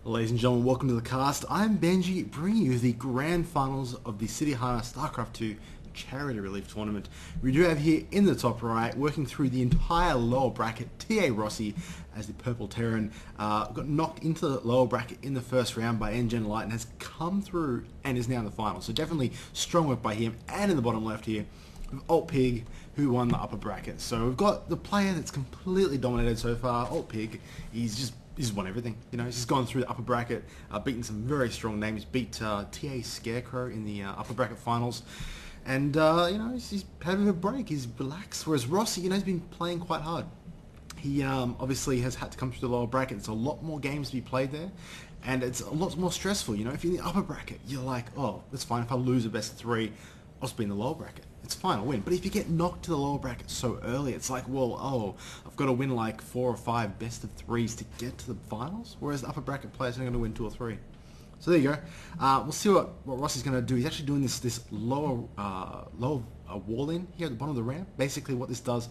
Ladies and gentlemen, welcome to the cast. I'm Benji, bringing you the grand finals of the City Hunter StarCraft 2 Charity Relief Tournament. We do have here in the top right, working through the entire lower bracket, TARossi as the Purple Terran. Got knocked into the lower bracket in the first round by Engen Light and has come through and is now in the final. So definitely strong work by him. And in the bottom left here, with aLtPiG, who won the upper bracket. So we've got the player that's completely dominated so far, aLtPiG. He's won everything. You know, he's just gone through the upper bracket, beaten some very strong names, beat TA Scarecrow in the upper bracket finals. And, you know, he's having a break, he's relaxed. Whereas Rossi, you know, he's been playing quite hard. He obviously has had to come through the lower bracket. There's a lot more games to be played there. And it's a lot more stressful, you know. If you're in the upper bracket, you're like, oh, that's fine. If I lose a best of 3, I'll just be in the lower bracket. It's fine, I'll win. But if you get knocked to the lower bracket so early, it's like, well, oh, I've got to win like 4 or 5 best of 3s to get to the finals. Whereas the upper bracket players are going to win 2 or 3. So there you go. We'll see what Rossi's going to do. He's actually doing this lower wall in here at the bottom of the ramp. Basically, what this does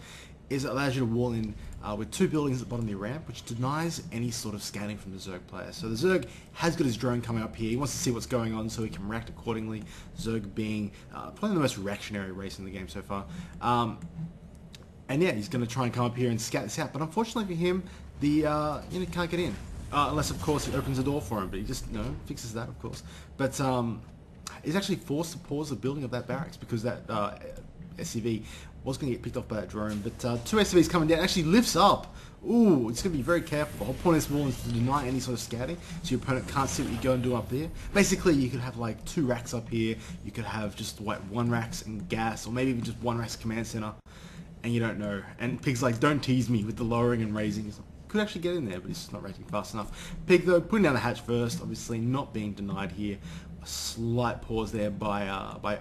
is it allows you to wall in with 2 buildings at the bottom of the ramp, which denies any sort of scanning from the Zerg player. So the Zerg has got his drone coming up here. He wants to see what's going on so he can react accordingly. Zerg being probably the most reactionary race in the game so far. And yeah, he's going to try and come up here and scout this out. But unfortunately for him, the you know, can't get in. Unless, of course, he opens the door for him. But he just, you know, fixes that, of course. But he's actually forced to pause the building of that barracks because that SCV was going to get picked off by that drone. But 2 SCVs coming down, actually lifts up. Ooh, it's going to be very careful. The whole point of this wall is to deny any sort of scouting, so your opponent can't see what you go and do up there. Basically, you could have like 2 racks up here. You could have just like 1 racks and gas, or maybe even just 1 racks command center, and you don't know. And Pig's like, don't tease me with the lowering and raising. Could actually get in there, but he's just not raising fast enough. Pig, though, putting down the hatch first, obviously not being denied here. A slight pause there by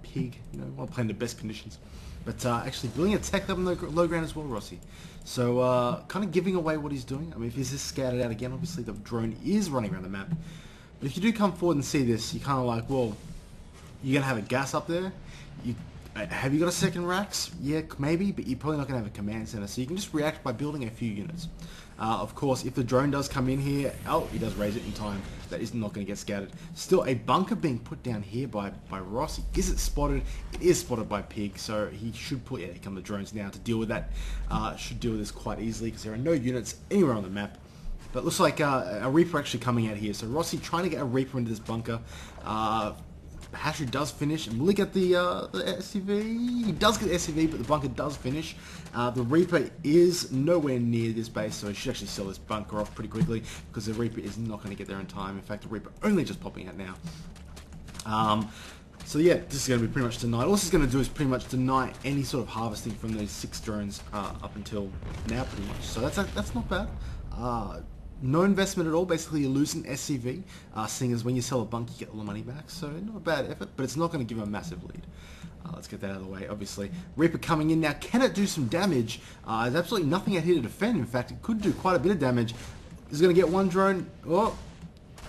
Pig. You know, not playing the best conditions. But actually building a tech up in the low ground as well, Rossi. So kind of giving away what he's doing. I mean, if he's just scouted out again, obviously the drone is running around the map. But if you do come forward and see this, you're kind of like, well, you're going to have a gas up there. Have you got a second racks? Yeah, maybe, but you're probably not going to have a command center. So you can just react by building a few units. Of course, if the drone does come in here, oh, he does raise it in time. That is not going to get scattered. Still, a bunker being put down here by Rossi. Is it spotted? It is spotted by Pig, so he should put, yeah, here come the drones now to deal with that. Should deal with this quite easily because there are no units anywhere on the map. But it looks like a Reaper actually coming out here. So Rossi trying to get a Reaper into this bunker. Hatchery does finish, and will he get the SCV? He does get the SCV, but the bunker does finish. The Reaper is nowhere near this base, so he should actually sell this bunker off pretty quickly, because the Reaper is not going to get there in time. In fact, the Reaper only just popping out now. So yeah, this is going to be pretty much denied. All this is going to do is pretty much deny any sort of harvesting from those 6 drones up until now, pretty much. So that's not bad. No investment at all. Basically, you're losing SCV, seeing as when you sell a bunk, you get all the money back. So not a bad effort, but it's not going to give him a massive lead. Let's get that out of the way, obviously. Reaper coming in now. Can it do some damage? There's absolutely nothing out here to defend. In fact, it could do quite a bit of damage. It's going to get 1 drone. Oh,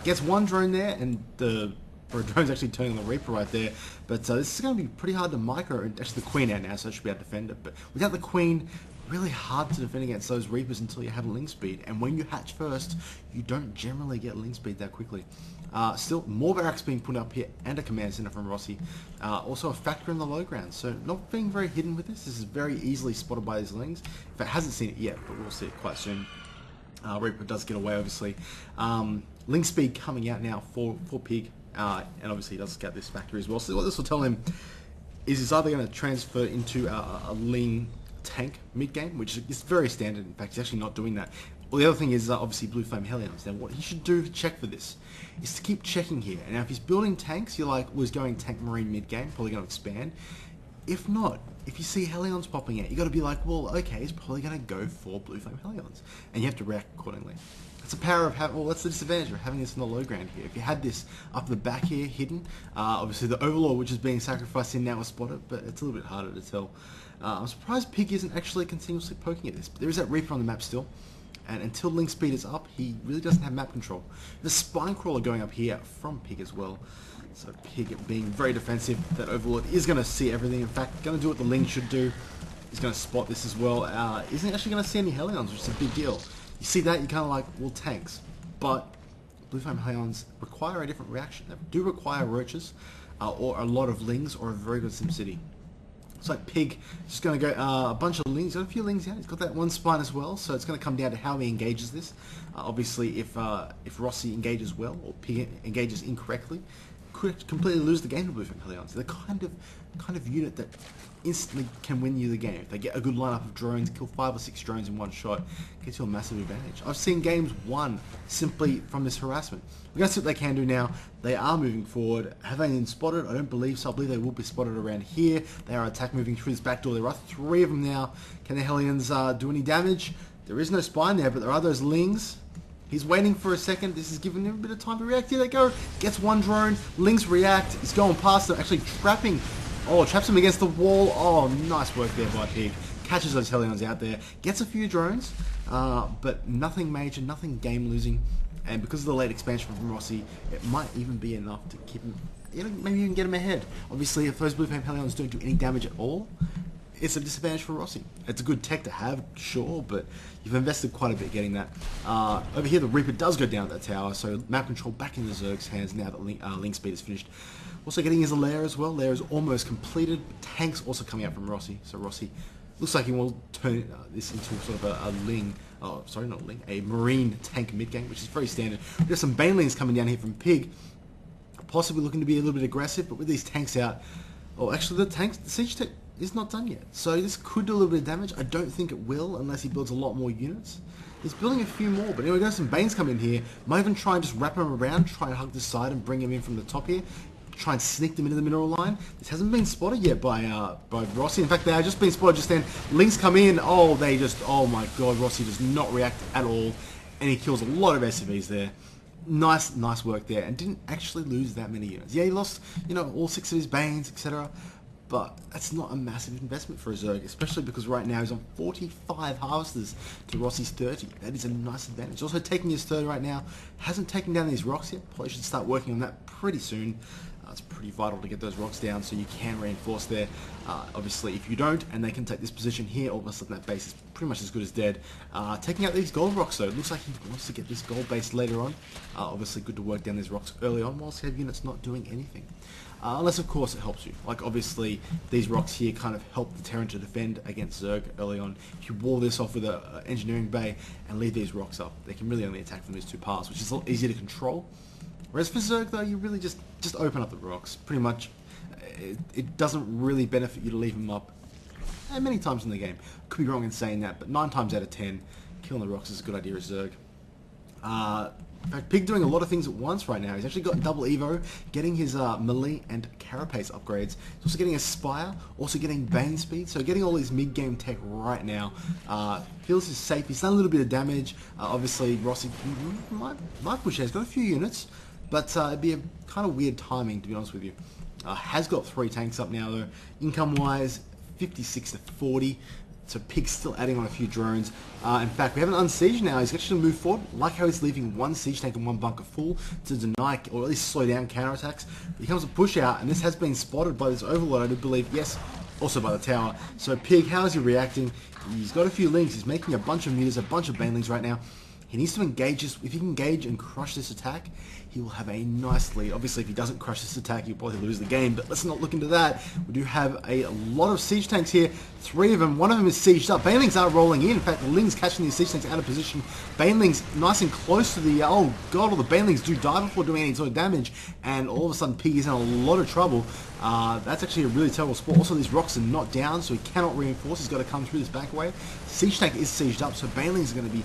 gets 1 drone there, and the drone's actually turning on the Reaper right there. But this is going to be pretty hard to micro. Actually, the Queen out now, so it should be able to defend it. But without the Queen, really hard to defend against those Reapers until you have link speed, and when you hatch first, you don't generally get link speed that quickly. Still, more barracks being put up here and a command center from Rossi. Also a factor in the low ground, so not being very hidden with this. This is very easily spotted by these lings. If it hasn't seen it yet, but we'll see it quite soon. Reaper does get away, obviously. Link speed coming out now for Pig, and obviously he does get this factory as well. So what this will tell him is he's either going to transfer into a Ling tank mid-game, which is very standard. In fact, he's actually not doing that. Well, the other thing is obviously Blue Flame Hellions. Now, what he should do to check for this is to keep checking here. And now, if he's building tanks, you're like, was going tank marine mid-game, probably going to expand. If not, if you see Hellions popping out, you got to be like, well, okay, he's probably going to go for Blue Flame Hellions, and you have to react accordingly. That's the power of having, well, that's the disadvantage of having this in the low ground here. If you had this up the back here, hidden, obviously the Overlord, which is being sacrificed in now, is spotted, but it's a little bit harder to tell. I'm surprised Pig isn't actually continuously poking at this, but there is that Reaper on the map still, and until link speed is up, he really doesn't have map control. The Spine Crawler going up here from Pig as well, so Pig being very defensive. That Overlord is going to see everything. In fact, going to do what the Ling should do. He's going to spot this as well. Isn't actually going to see any Hellions, which is a big deal. You see that, you're kind of like, well, tanks. But blue flame Hellions require a different reaction. They do require roaches, or a lot of lings, or a very good SimCity. It's like Pig, just going to go a bunch of lings. He's got a few lings out. He's got that one spine as well, so it's going to come down to how he engages this. Obviously, if Rossi engages well or Pig engages incorrectly, could completely lose the game to Blue Flame Hellions. They're the kind of unit that instantly can win you the game. If they get a good lineup of drones, kill 5 or 6 drones in one shot, gets you a massive advantage. I've seen games won simply from this harassment. We're going to see what they can do now. They are moving forward. Have they been spotted? I don't believe so. I believe they will be spotted around here. They are attack moving through this back door. There are 3 of them now. Can the Hellions do any damage? There is no spine there, but there are those lings. He's waiting for a second. This is giving him a bit of time to react. Here they go. Gets one drone. Lings react. He's going past them. Actually trapping. Oh, traps him against the wall. Oh, nice work there by Pig. Catches those Hellions out there. Gets a few drones, but nothing major, nothing game losing. And because of the late expansion from Rossi, it might even be enough to keep him, maybe even get him ahead. Obviously, if those Blue Flame Hellions don't do any damage at all, it's a disadvantage for Rossi. It's a good tech to have, sure, but you've invested quite a bit getting that. Over here, the Reaper does go down at that tower, so map control back in the Zerg's hands now that Link speed is finished. Also getting his lair as well. Lair is almost completed. Tanks also coming out from Rossi, so Rossi looks like he will turn this into sort of a Ling. Oh, sorry, not a Ling. A Marine tank mid game, which is very standard. We have some Banelings coming down here from Pig, possibly looking to be a little bit aggressive, but with these tanks out, oh, actually the siege tech is not done yet. So this could do a little bit of damage. I don't think it will unless he builds a lot more units. He's building a few more, but anyway, got some Banes come in here. Might even try and just wrap him around, try and hug this side and bring him in from the top here. Try and sneak them into the mineral line. This hasn't been spotted yet by Rossi. In fact, they have just been spotted just then. Lings come in. Oh, oh my god, Rossi does not react at all. And he kills a lot of SCVs there. Nice work there. And didn't actually lose that many units. Yeah, he lost, all 6 of his Banes, etc. But that's not a massive investment for a Zerg, especially because right now he's on 45 harvesters to Rossi's 30. That is a nice advantage. Also taking his third right now. Hasn't taken down these rocks yet. Probably should start working on that pretty soon. It's pretty vital to get those rocks down so you can reinforce there. Obviously, if you don't, and they can take this position here, all of a sudden that base is pretty much as good as dead. Taking out these gold rocks though, it looks like he wants to get this gold base later on. Obviously good to work down these rocks early on whilst you have units not doing anything. Unless of course it helps you. Like obviously these rocks here kind of help the Terran to defend against Zerg early on. If you wall this off with an engineering bay and leave these rocks up, they can really only attack from these 2 paths, which is a lot easier to control. Whereas for Zerg though, you really just open up the rocks. Pretty much, it doesn't really benefit you to leave them up many times in the game. Could be wrong in saying that, but 9 times out of 10, killing the rocks is a good idea as Zerg. In fact, Pig doing a lot of things at once right now. He's actually got double Evo, getting his melee and carapace upgrades. He's also getting a Spire, also getting Bane speed, so getting all his mid-game tech right now. Feels is safe. He's done a little bit of damage. Obviously, Rossi might push ahead. He's got a few units, but it'd be a kind of weird timing, to be honest with you. Has got 3 tanks up now, though. Income-wise, 56 to 40. So Pig's still adding on a few drones. In fact, we have an unsiege now. He's actually moved forward. Like how he's leaving 1 siege tank and 1 bunker full to deny, or at least slow down counterattacks. He comes to push out, and this has been spotted by this overlord, I do believe. Yes, also by the tower. So Pig, how is he reacting? He's got a few links. He's making a bunch of meters, a bunch of banelings right now. He needs to engage this. If he can engage and crush this attack, he will have a nice lead. Obviously, if he doesn't crush this attack, he'll probably lose the game, but let's not look into that. We do have a lot of siege tanks here. 3 of them. 1 of them is sieged up. Banelings are rolling in. In fact, the Ling's catching these siege tanks out of position. Banelings nice and close to the... Oh, God, all the Banelings do die before doing any sort of damage, and all of a sudden, Pig is in a lot of trouble. That's actually a really terrible spot. Also, these rocks are not down, so he cannot reinforce. He's got to come through this back way. Siege tank is sieged up, so Banelings are going to be...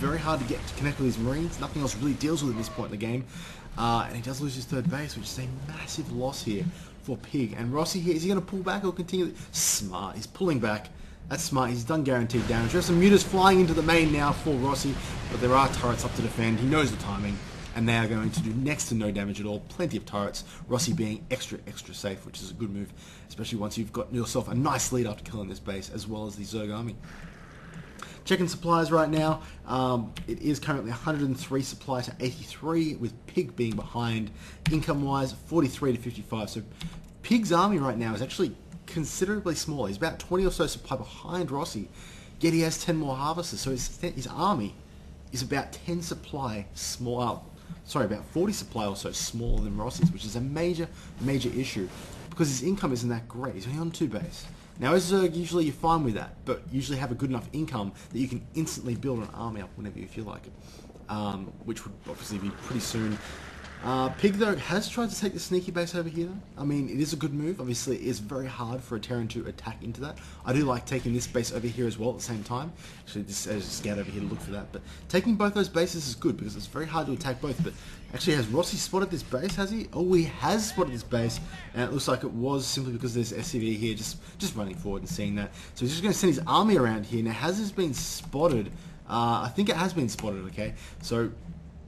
very hard to get to connect with his Marines. Nothing else really deals with at this point in the game. And he does lose his 3rd base, which is a massive loss here for Pig. And Rossi here, is he going to pull back or continue? Smart. He's pulling back. That's smart. He's done guaranteed damage. There's some mutas flying into the main now for Rossi, but there are turrets up to defend. He knows the timing, and they are going to do next to no damage at all. Plenty of turrets. Rossi being extra safe, which is a good move, especially once you've got yourself a nice lead after killing this base, as well as the Zerg army. Checking supplies right now. It is currently 103 supply to 83, with Pig being behind. Income-wise, 43 to 55. So Pig's army right now is actually considerably smaller. He's about 20 or so supply behind Rossi, yet he has 10 more harvesters. So his army is about 10 supply small, sorry, about 40 supply or so smaller than Rossi's, which is a major issue because his income isn't that great. He's only on 2 base. Now as Zerg, usually you're fine with that, but usually have a good enough income that you can instantly build an army up whenever you feel like it, which would obviously be pretty soon. Pig though has tried to take the sneaky base over here. I mean, it is a good move. Obviously, it is very hard for a Terran to attack into that. I do like taking this base over here as well at the same time. Actually, just as a scout over here to look for that. But taking both those bases is good because it's very hard to attack both. But actually, has Rossi spotted this base? Has he? Oh, he has spotted this base, and it looks like it was simply because there's SCV here, just running forward and seeing that. So he's just going to send his army around here. Now, has this been spotted? I think it has been spotted. Okay, so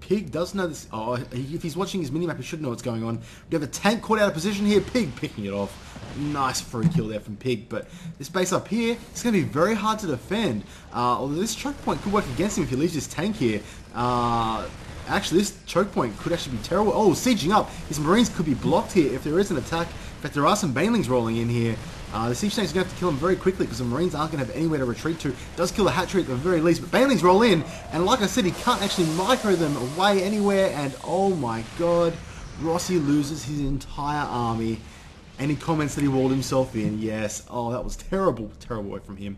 Pig does know this. Oh, if he's watching his minimap, he should know what's going on. We have a tank caught out of position here. Pig picking it off. Nice free kill there from Pig. But this base up here, it's going to be very hard to defend. Although this choke point could work against him if he leaves his tank here. Actually, this choke point could actually be terrible. Oh, sieging up. His Marines could be blocked here if there is an attack. In fact, there are some Banelings rolling in here. The siege tanks are going to have to kill him very quickly because the Marines aren't going to have anywhere to retreat to. Does kill the hatchery at the very least, but Banelings roll in, and like I said, he can't actually micro them away anywhere, and oh my god, Rossi loses his entire army, and he comments that he walled himself in. Yes, oh, that was terrible work from him.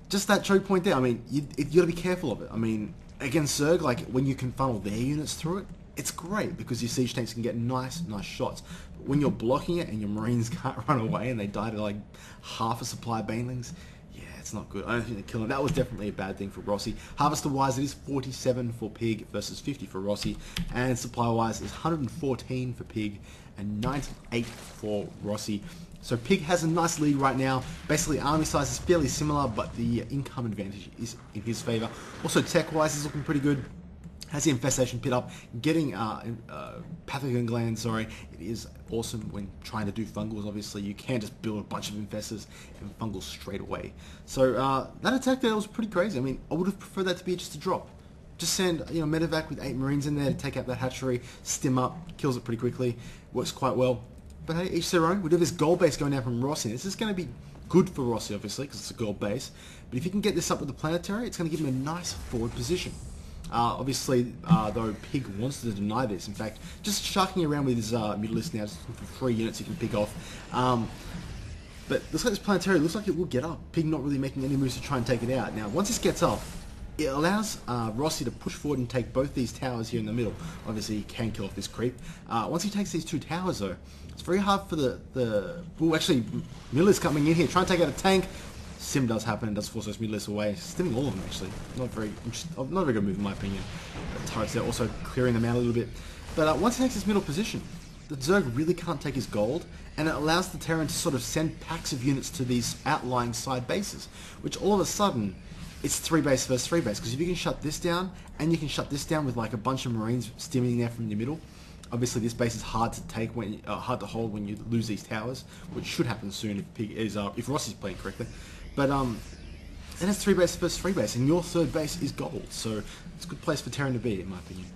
Just that choke point there, I mean, you got to be careful of it. I mean, against Zerg, like, when you can funnel their units through it, it's great because your siege tanks can get nice shots. But when you're blocking it and your Marines can't run away and they die to like half a supply of Banelings, yeah, it's not good. I don't think they're killing. That was definitely a bad thing for Rossi. Harvester-wise, it is 47 for Pig versus 50 for Rossi, and supply-wise, it's 114 for Pig and 98 for Rossi. So Pig has a nice lead right now. Basically, army size is fairly similar, but the income advantage is in his favor. Also, tech-wise, is looking pretty good. Has the infestation pit up, getting pathogen glands, sorry. It is awesome when trying to do fungals. Obviously, you can just build a bunch of infestors and fungals straight away. So that attack there was pretty crazy. I mean, I would have preferred that to be just a drop. Just send, you know, medevac with 8 Marines in there to take out that hatchery, stim up, kills it pretty quickly, works quite well. But hey, each their own. We do have this gold base going down from Rossi. This is going to be good for Rossi, obviously, because it's a gold base. But if you can get this up with the planetary, it's going to give him a nice forward position. Obviously, though, Pig wants to deny this. In fact, just sharking around with his Mutalisks now, just for 3 units he can pick off. But looks like this planetary looks like it will get up. Pig not really making any moves to try and take it out. Now, once this gets up, it allows Rossi to push forward and take both these towers here in the middle. Obviously, he can kill off this creep. Once he takes these 2 towers, though, it's very hard for well, actually, Mutalisks coming in here, trying to take out a tank. Sim does happen and does force those Mutalisks away. Stimming all of them, actually. Not a very good move in my opinion. Turrets there also clearing them out a little bit. But once he takes his middle position, the Zerg really can't take his gold, and it allows the Terran to sort of send packs of units to these outlying side bases, which all of a sudden, it's 3 base versus 3 base, because if you can shut this down, and you can shut this down with like a bunch of Marines stimming there from the middle, obviously this base is hard to take when hard to hold when you lose these towers, which should happen soon if Rossi's playing correctly. But then it's 3 base versus 3 base, and your 3rd base is gold, so it's a good place for Terran to be, in my opinion.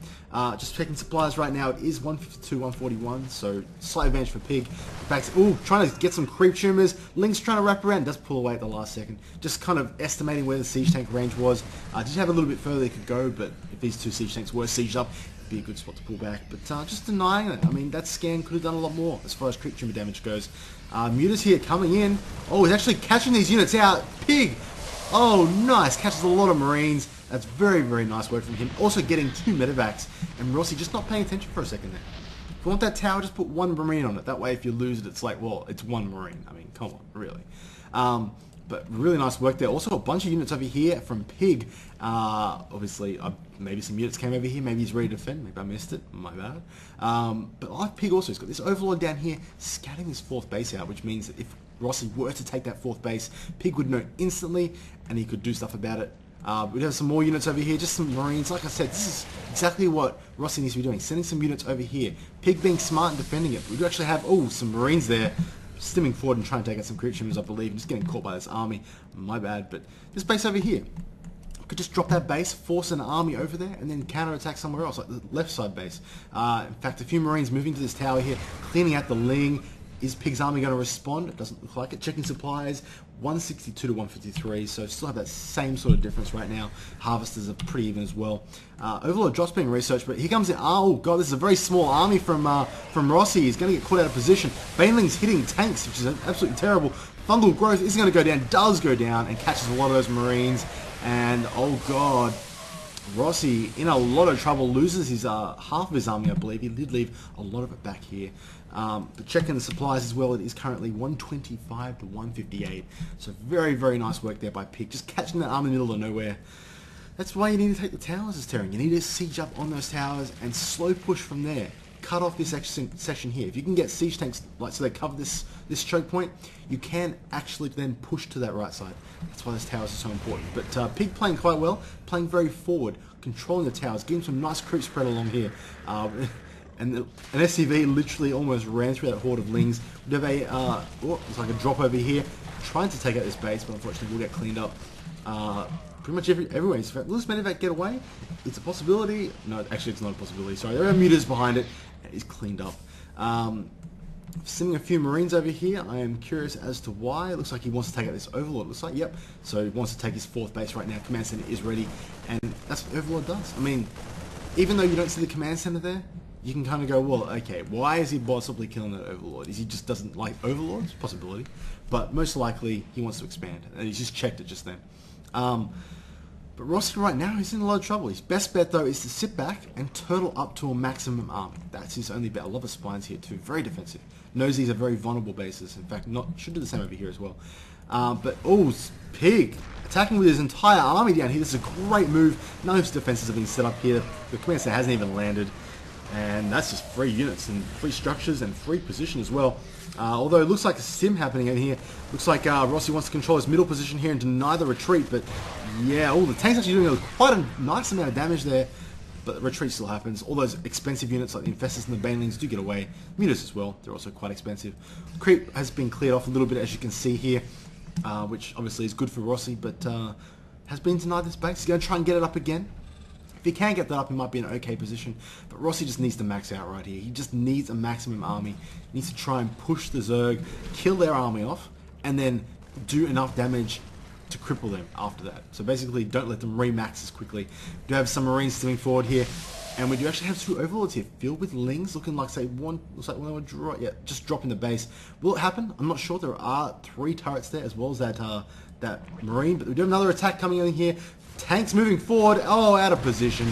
Just checking supplies right now, it is 152, 141, so slight advantage for Pig. In fact, trying to get some creep tumors. Link's trying to wrap around, does pull away at the last second. Just kind of estimating where the siege tank range was. Did have a little bit further they could go, but if these 2 siege tanks were sieged up, it'd be a good spot to pull back. But just denying it. I mean, that scan could have done a lot more as far as creep tumor damage goes. Mutas here coming in. Oh, he's actually catching these units out. Pig! Oh, nice. Catches a lot of Marines. That's very nice work from him. Also getting 2 medevacs. And Rossi just not paying attention for a second there. If you want that tower, just put 1 Marine on it. That way, if you lose it, it's like, well, it's 1 Marine. I mean, come on, really. But really nice work there. Also a bunch of units over here from Pig. Obviously, maybe some units came over here. Maybe he's ready to defend. Maybe I missed it. My bad. But like Pig also, he's got this Overlord down here scouting this 4th base out, which means that if Rossi were to take that 4th base, Pig would know instantly, and he could do stuff about it. We'd have some more units over here, just some Marines. Like I said, this is exactly what Rossi needs to be doing. Sending some units over here. Pig being smart and defending it. We do actually have, some Marines there. Stimming forward and trying to take out some creep tumors, I believe, and just getting caught by this army. My bad, but this base over here, could just drop that base, force an army over there, and then counter-attack somewhere else, like the left side base. In fact, a few Marines moving to this tower here, cleaning out the Ling. Is Pig's army going to respond? It doesn't look like it. Checking supplies, 162 to 153, so still have that same sort of difference right now. Harvesters are pretty even as well. Overlord drops being researched, but here comes the... Oh, God, this is a very small army from Rossi. He's going to get caught out of position. Baneling's hitting tanks, which is absolutely terrible. Fungal growth is going to go down, does go down, and catches a lot of those Marines. And, oh, God... Rossi in a lot of trouble, loses his half of his army, I believe. He did leave a lot of it back here. But checking the supplies as well, it is currently 125 to 158. So very, very nice work there by Pig. Just catching that army in the middle of nowhere. That's why you need to take the towers as Terran. You need to siege up on those towers and slow push from there. Cut off this section here. If you can get siege tanks, like so they cover this choke point, you can actually then push to that right side. That's why those towers are so important. But Pig playing quite well, playing very forward, controlling the towers, getting some nice creep spread along here. And an SCV literally almost ran through that horde of lings. We have a, it's like a drop over here, trying to take out this base, but unfortunately we'll get cleaned up. Pretty much everywhere. Will this medevac get away? It's a possibility. No, actually it's not a possibility. Sorry, there are mutas behind it. It's cleaned up. Sending a few Marines over here. I am curious as to why. It looks like he wants to take out this Overlord. Looks like, yep. So he wants to take his 4th base right now. Command Center is ready. And that's what Overlord does. I mean, even though you don't see the Command Center there, you can kind of go, well, okay, why is he possibly killing that Overlord? Is he just doesn't like Overlords? Possibility. But most likely, he wants to expand. And he's just checked it just then. But Rossi right now, he's in a lot of trouble. His best bet, though, is to sit back and turtle up to a maximum army. That's his only bet. I love the spines here, too. Very defensive. Knows these are very vulnerable bases. In fact, should do the same over here as well. But, oh, Pig attacking with his entire army down here. This is a great move. None of his defenses have been set up here. The command center hasn't even landed. And that's just 3 units and 3 structures and 3 position as well. Although it looks like a sim happening in here. Looks like Rossi wants to control his middle position here and deny the retreat. But yeah, the tank's actually doing quite a nice amount of damage there. But the retreat still happens. All those expensive units like the Infestors and the Banelings do get away. Mutas as well. They're also quite expensive. Creep has been cleared off a little bit, as you can see here. Which obviously is good for Rossi. But has been denied this base. He's going to try and get it up again. If he can get that up, he might be in an okay position. But Rossi just needs to max out right here. He just needs a maximum army. He needs to try and push the Zerg, kill their army off, and then do enough damage to cripple them after that. So basically, don't let them remax as quickly. We do have some Marines steaming forward here. And we do actually have 2 Overlords here, filled with Lings, looking like, say, looks like one would just dropping the base. Will it happen? I'm not sure. There are 3 turrets there, as well as that Marine. But we do have another attack coming in here. Tanks moving forward, out of position,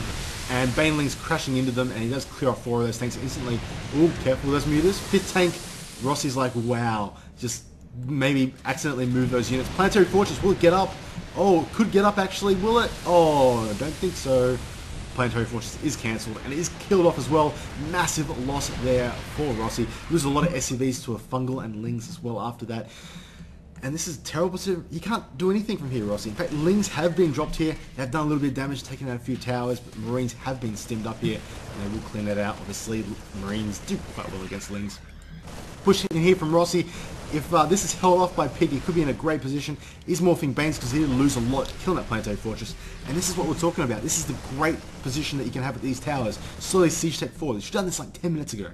and Baneling's crashing into them, and he does clear off 4 of those tanks instantly. Ooh, careful with those mutas. 5th tank, Rossi's like, wow, just maybe accidentally move those units. Planetary Fortress, will it get up? Oh, it could get up actually, will it? Oh, I don't think so. Planetary Fortress is cancelled, and it is killed off as well. Massive loss there for Rossi. Loses a lot of SCVs to a Fungal and Lings as well after that. And this is terrible. You can't do anything from here, Rossi. In fact, Lings have been dropped here. They have done a little bit of damage, taken out a few towers, but Marines have been stimmed up here. And they will clean that out. Obviously, Marines do quite well against Lings. Pushing in here from Rossi. If this is held off by Pig, he could be in a great position. He's morphing Banes because he did lose a lot killing that Planetary Fortress. And this is what we're talking about. This is the great position that you can have at these towers. Slowly siege tech forward. You should have done this like 10 minutes ago.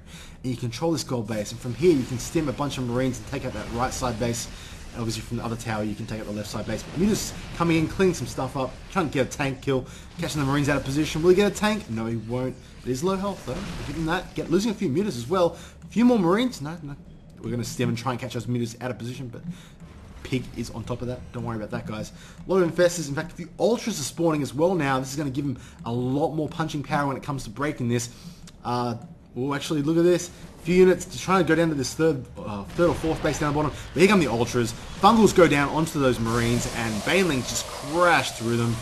And you control this gold base. And from here, you can stim a bunch of Marines and take out that right side base. Obviously from the other tower you can take out the left side base. But Mutas coming in, cleaning some stuff up, trying to get a tank kill, catching the Marines out of position. Will he get a tank? No, he won't. But he's low health though. Give him that. Losing a few Mutas as well. A few more Marines? No. We're going to stem and try and catch those Mutas out of position, but Pig is on top of that. Don't worry about that, guys. A lot of Infestors. In fact, if the Ultras are spawning as well now, this is going to give him a lot more punching power when it comes to breaking this. Oh, actually, look at this. A few units just trying to go down to this third or 4th base down the bottom. But here come the Ultras. Fungals go down onto those Marines, and Banelings just crash through them.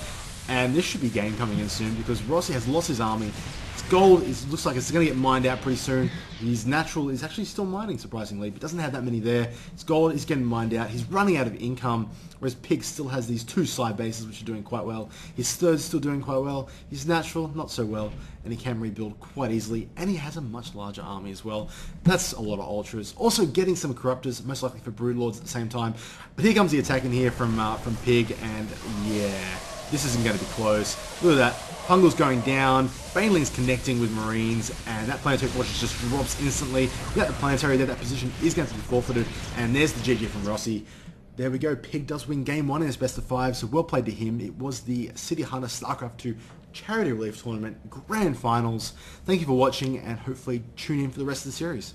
And this should be game coming in soon, because Rossi has lost his army. His gold looks like it's going to get mined out pretty soon. His natural is actually still mining, surprisingly, but doesn't have that many there. His gold is getting mined out. He's running out of income, whereas Pig still has these 2 side bases, which are doing quite well. His third's still doing quite well. His natural, not so well, and he can rebuild quite easily, and he has a much larger army as well. That's a lot of Ultras. Also getting some Corruptors, most likely for Broodlords at the same time. But here comes the attack in here from Pig, and yeah, This isn't going to be close. Look at that. Pungal's going down, Baneling's connecting with Marines, and that planetary fortress just drops instantly. You got the planetary there, that position is going to be forfeited, and there's the GG from Rossi. There we go, Pig does win game 1 in his best of 5, so well played to him. It was the City Hunter StarCraft 2 Charity Relief Tournament Grand Finals. Thank you for watching, and hopefully tune in for the rest of the series.